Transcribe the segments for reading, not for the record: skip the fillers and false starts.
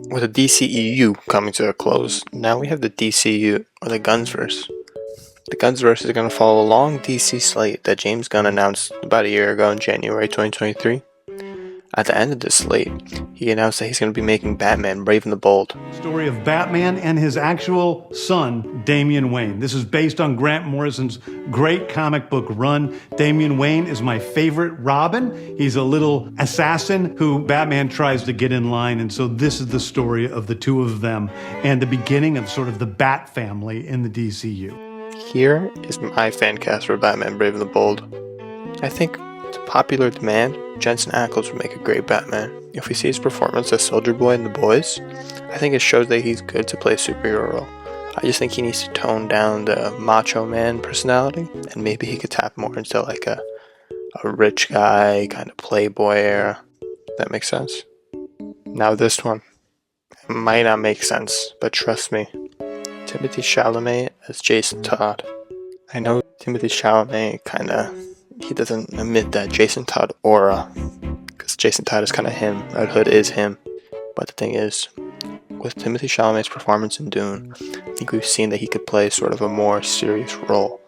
With the DCEU coming to a close, now we have the DCU, or the Gunsverse. The Gunsverse is going to follow a long DC slate that James Gunn announced about a year ago in January 2023. At the end of this slate, he announced that he's going to be making Batman Brave and the Bold. Story of Batman and his actual son, Damian Wayne. This is based on Grant Morrison's great comic book run. Damian Wayne is my favorite Robin. He's a little assassin who Batman tries to get in line, and so this is the story of the two of them and the beginning of sort of the Bat family in the DCU. Here is my fan cast for Batman Brave and the Bold. I think to popular demand, Jensen Ackles would make a great Batman. If we see his performance as Soldier Boy in The Boys, I think it shows that he's good to play a superhero role. I just think he needs to tone down the macho man personality, and maybe he could tap more into like a rich guy, kind of playboy era. That makes sense? Now this one, it might not make sense, but trust me, Timothée Chalamet as Jason Todd. I know Timothée Chalamet he doesn't emit that Jason Todd aura, because Jason Todd is kind of him, Red Hood is him. But the thing is, with Timothée Chalamet's performance in Dune, I think we've seen that he could play sort of a more serious role,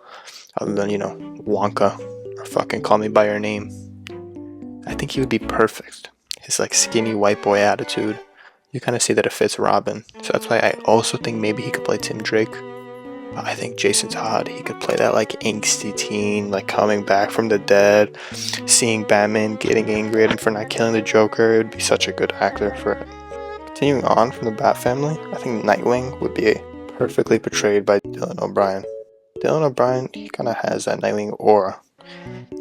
other than, Wonka, or fucking Call Me By Your Name. I think he would be perfect. His like skinny white boy attitude, you kind of see that it fits Robin. So that's why I also think maybe he could play Tim Drake. But I think Jason Todd, he could play that like angsty teen, like coming back from the dead, seeing Batman getting angry at him for not killing the Joker. It would be such a good actor for it. Continuing on from the Bat family, I think Nightwing would be perfectly portrayed by Dylan O'Brien. Dylan O'Brien, he kind of has that Nightwing aura.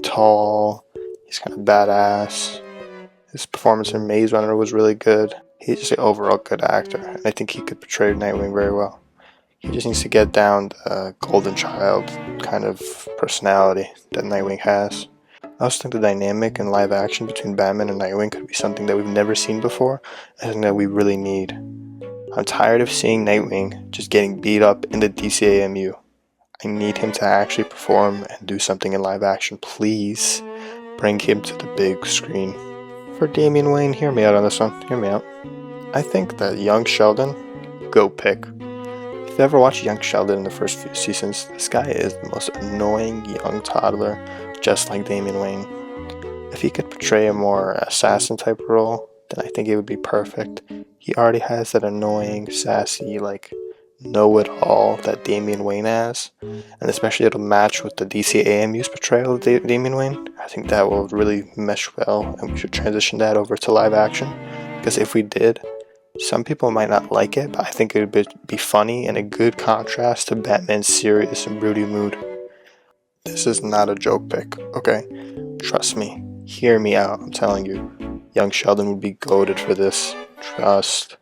Tall, he's kind of badass. His performance in Maze Runner was really good. He's just an overall good actor, and I think he could portray Nightwing very well. He just needs to get down the golden child kind of personality that Nightwing has. I also think the dynamic in live action between Batman and Nightwing could be something that we've never seen before, and something that we really need. I'm tired of seeing Nightwing just getting beat up in the DCAMU. I need him to actually perform and do something in live action. Please bring him to the big screen. For Damian Wayne, hear me out on this one. Hear me out. I think that Young Sheldon, go pick. If you ever watched Young Sheldon in the first few seasons, this guy is the most annoying young toddler, just like Damian Wayne. If he could portray a more assassin type role, then I think it would be perfect. He already has that annoying, sassy, like, know-it-all that Damian Wayne has, and especially it'll match with the DCAMU's portrayal of Damian Wayne. I think that will really mesh well, and we should transition that over to live action, because if we did, some people might not like it, but I think it would be funny and a good contrast to Batman's serious and broody mood. This is not a joke pick, okay? Trust me. Hear me out, I'm telling you. Young Sheldon would be goated for this. Trust.